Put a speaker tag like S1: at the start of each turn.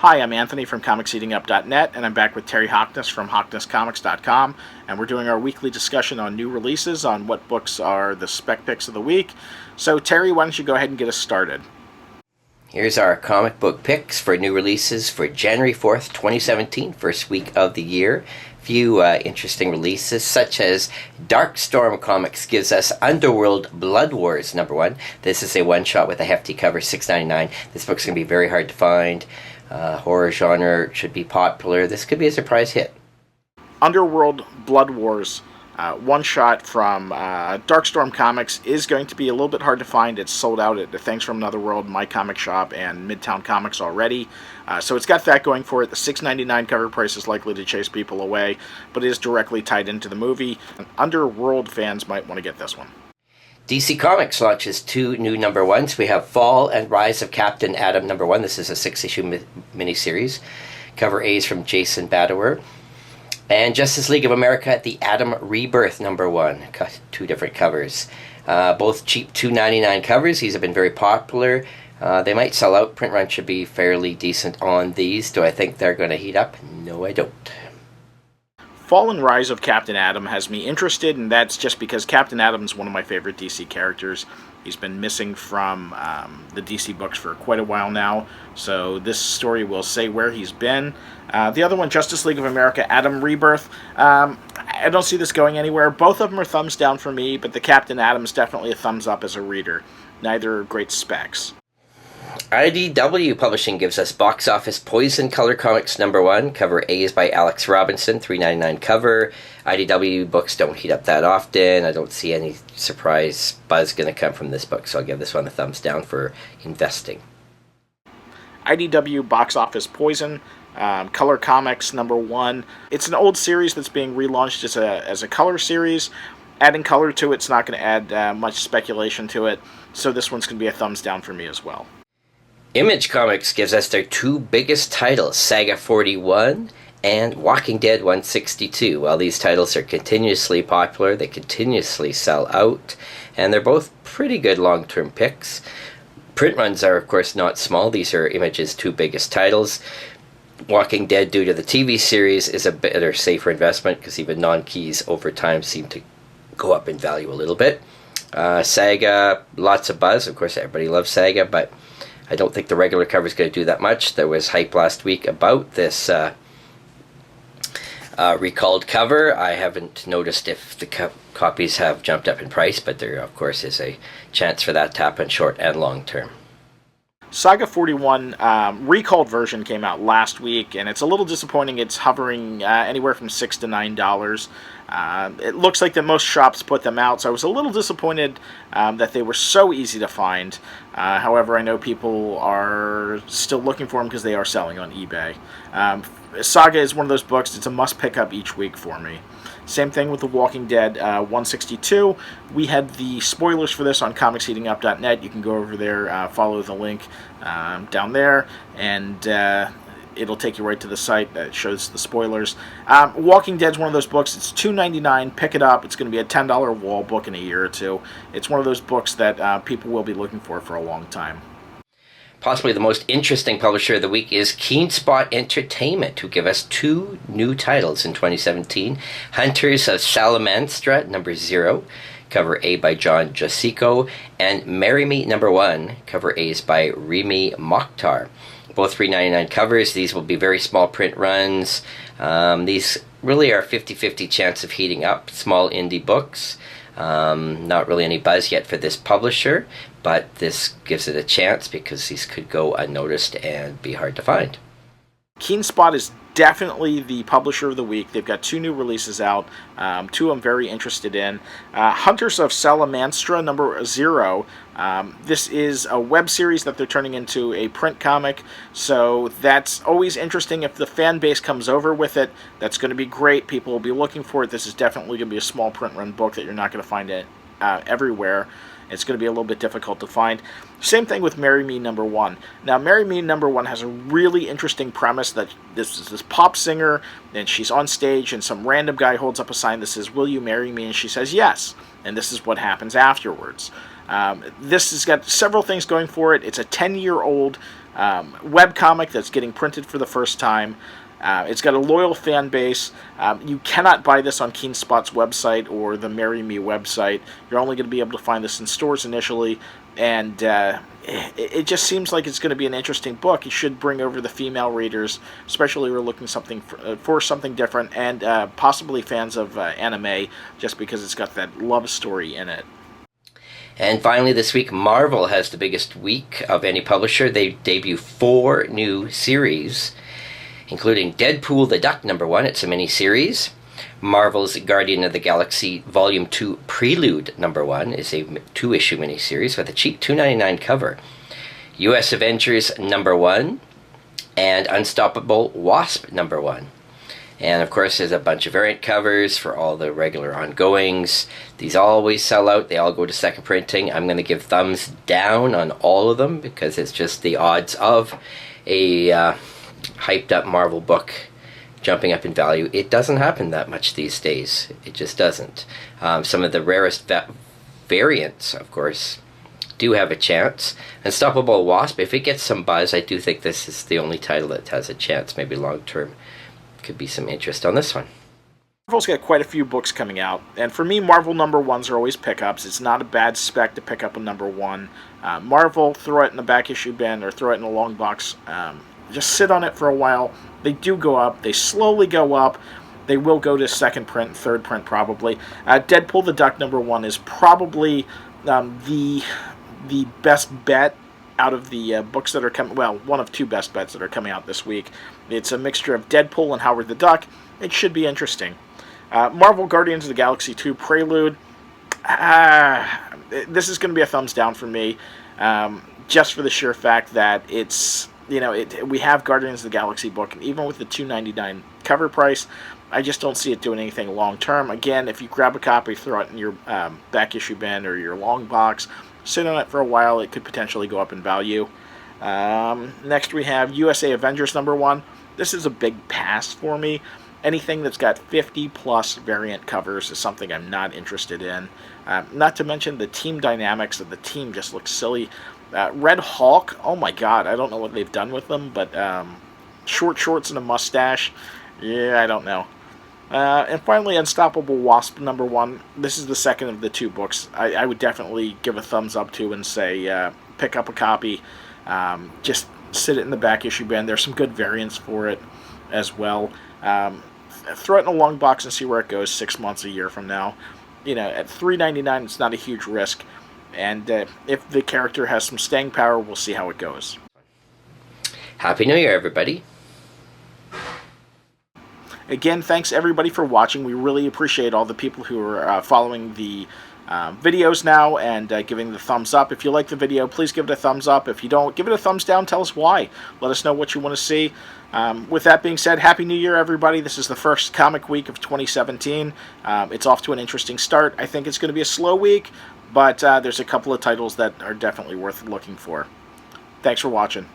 S1: Hi, I'm Anthony from ComicsEatingUp.net, and I'm back with Terry Hockness from HocknessComics.com, and we're doing our weekly discussion on new releases, on what books are the spec picks of the week. So, Terry, why don't you go ahead and get us started?
S2: Here's our comic book picks for new releases for January 4th, 2017, first week of the year. Few interesting releases, such as Darkstorm Comics gives us Underworld Blood Wars #1. This is a one-shot with a hefty cover, $6.99. This book's going to be very hard to find. Horror genre should be popular. This could be a surprise hit.
S1: Underworld Blood Wars, one-shot from Darkstorm Comics, is going to be a little bit hard to find. It's sold out at the Things from Another World, My Comic Shop, and Midtown Comics already. So it's got that going for it. The $6.99 cover price is likely to chase people away, but it is directly tied into the movie. Underworld fans might want to get this one.
S2: DC Comics launches two new #1s. We have Fall and Rise of Captain Atom #1. This is a 6-issue miniseries. Cover A is from Jason Badower. And Justice League of America, The Atom Rebirth #1. Two different covers. Both cheap $2.99 covers. These have been very popular. They might sell out. Print run should be fairly decent on these. Do I think they're going to heat up? No, I don't.
S1: Fall and Rise of Captain Atom has me interested, and that's just because Captain Atom's one of my favorite DC characters. He's been missing from the DC books for quite a while now, so this story will say where he's been. The other one, Justice League of America, Atom Rebirth, I don't see this going anywhere. Both of them are thumbs down for me, but the Captain Atom's definitely a thumbs up as a reader. Neither are great specs.
S2: IDW Publishing gives us Box Office Poison Color Comics #1. Cover A is by Alex Robinson, $3.99 cover. IDW books don't heat up that often. I don't see any surprise buzz going to come from this book, so I'll give this one a thumbs down for investing.
S1: IDW Box Office Poison, Color Comics #1. It's an old series that's being relaunched as a color series. Adding color to it's not going to add much speculation to it, so this one's going to be a thumbs down for me as well.
S2: Image Comics gives us their two biggest titles, Saga 41 and Walking Dead 162. While these titles are continuously popular, they continuously sell out, and they're both pretty good long-term picks. Print runs are, of course, not small. These are Image's two biggest titles. Walking Dead, due to the TV series, is a better, safer investment because even non-keys over time seem to go up in value a little bit. Saga, lots of buzz. Of course, everybody loves Saga, but I don't think the regular cover is going to do that much. There was hype last week about this recalled cover. I haven't noticed if the copies have jumped up in price, but there, of course, is a chance for that to happen short and long term.
S1: Saga 41 recalled version came out last week, and it's a little disappointing. It's hovering anywhere from $6 to $9. It looks like that most shops put them out, so I was a little disappointed that they were so easy to find. However, I know people are still looking for them because they are selling on eBay. Saga is one of those books, it's a must pick up each week for me. Same thing with The Walking Dead 162. We had the spoilers for this on ComicsEatingUp.net. You can go over there, follow the link down there, and it'll take you right to the site that shows the spoilers. Walking Dead's one of those books. It's $2.99. Pick it up. It's going to be a $10 wall book in a year or two. It's one of those books that people will be looking for a long time.
S2: Possibly the most interesting publisher of the week is Keenspot Entertainment, who give us two new titles in 2017. Hunters of Salamanstra #0, cover A by John Josico, and Marry Me #1, cover A is by Remy Mokhtar. Both $3.99 covers. These will be very small print runs. These really are 50-50 chance of heating up. Small indie books. Not really any buzz yet for this publisher, but this gives it a chance because these could go unnoticed and be hard to find.
S1: Keenspot is definitely the publisher of the week. They've got two new releases out, two I'm very interested in. Hunters of Salamanstra #0. This is a web series that they're turning into a print comic, so that's always interesting. If the fan base comes over with it, that's going to be great. People will be looking for it. This is definitely going to be a small print run book that you're not going to find it everywhere. It's going to be a little bit difficult to find. Same thing with Marry Me #1. Now, Marry Me #1 has a really interesting premise that this is this pop singer, and she's on stage, and some random guy holds up a sign that says, "Will you marry me?" And she says yes. And this is what happens afterwards. This has got several things going for it. It's a 10-year-old webcomic that's getting printed for the first time. It's got a loyal fan base. You cannot buy this on KeenSpot's website or the Marry Me website. You're only going to be able to find this in stores initially, and it just seems like it's going to be an interesting book. It should bring over the female readers, especially who are looking for something different, and possibly fans of anime, just because it's got that love story in it.
S2: And finally this week, Marvel has the biggest week of any publisher. They debut 4 new series, including Deadpool the Duck #1. It's a mini-series. Marvel's Guardian of the Galaxy Volume 2 Prelude #1 is a 2-issue miniseries with a cheap $2.99 cover. US Avengers #1 and Unstoppable Wasp #1. And of course there's a bunch of variant covers for all the regular ongoings. These always sell out. They all go to second printing. I'm going to give thumbs down on all of them because it's just the odds of a hyped up Marvel book jumping up in value. It doesn't happen that much these days. It just doesn't. Some of the rarest variants, of course, do have a chance. Unstoppable Wasp, if it gets some buzz, I do think this is the only title that has a chance. Maybe long term could be some interest on this one.
S1: Marvel's got quite a few books coming out, and for me, Marvel #1s are always pickups. It's not a bad spec to pick up a #1. Marvel, throw it in the back issue bin or throw it in a long box. Just sit on it for a while. They do go up. They slowly go up. They will go to second print, third print probably. Deadpool the Duck #1 is probably the best bet out of the books that are coming. Well, one of 2 best bets that are coming out this week. It's a mixture of Deadpool and Howard the Duck. It should be interesting. Marvel Guardians of the Galaxy 2 Prelude. This is going to be a thumbs down for me, just for the sheer fact that it's, we have Guardians of the Galaxy book, and even with the $2.99 cover price, I just don't see it doing anything long term. Again, if you grab a copy, throw it in your back issue bin or your long box, sit on it for a while, it could potentially go up in value. Next we have USA Avengers #1. This is a big pass for me. Anything that's got 50 plus variant covers is something I'm not interested in. Not to mention the team dynamics of the team just looks silly. Red Hulk, oh my god, I don't know what they've done with them, but short shorts and a mustache, yeah, I don't know. And finally, Unstoppable Wasp #1. This is the second of the 2 books I would definitely give a thumbs up to and say pick up a copy. Just sit it in the back issue bin. There's some good variants for it as well. Throw it in a long box and see where it goes 6 months, a year from now. At $3.99, it's not a huge risk. And if the character has some staying power, we'll see how it goes.
S2: Happy New Year, everybody.
S1: Again, thanks everybody for watching. We really appreciate all the people who are following the videos now and giving the thumbs up. If you like the video, please give it a thumbs up. If you don't, give it a thumbs down. Tell us why. Let us know what you want to see. With that being said, Happy New Year, everybody. This is the first comic week of 2017. It's off to an interesting start. I think it's going to be a slow week, but there's a couple of titles that are definitely worth looking for. Thanks for watching.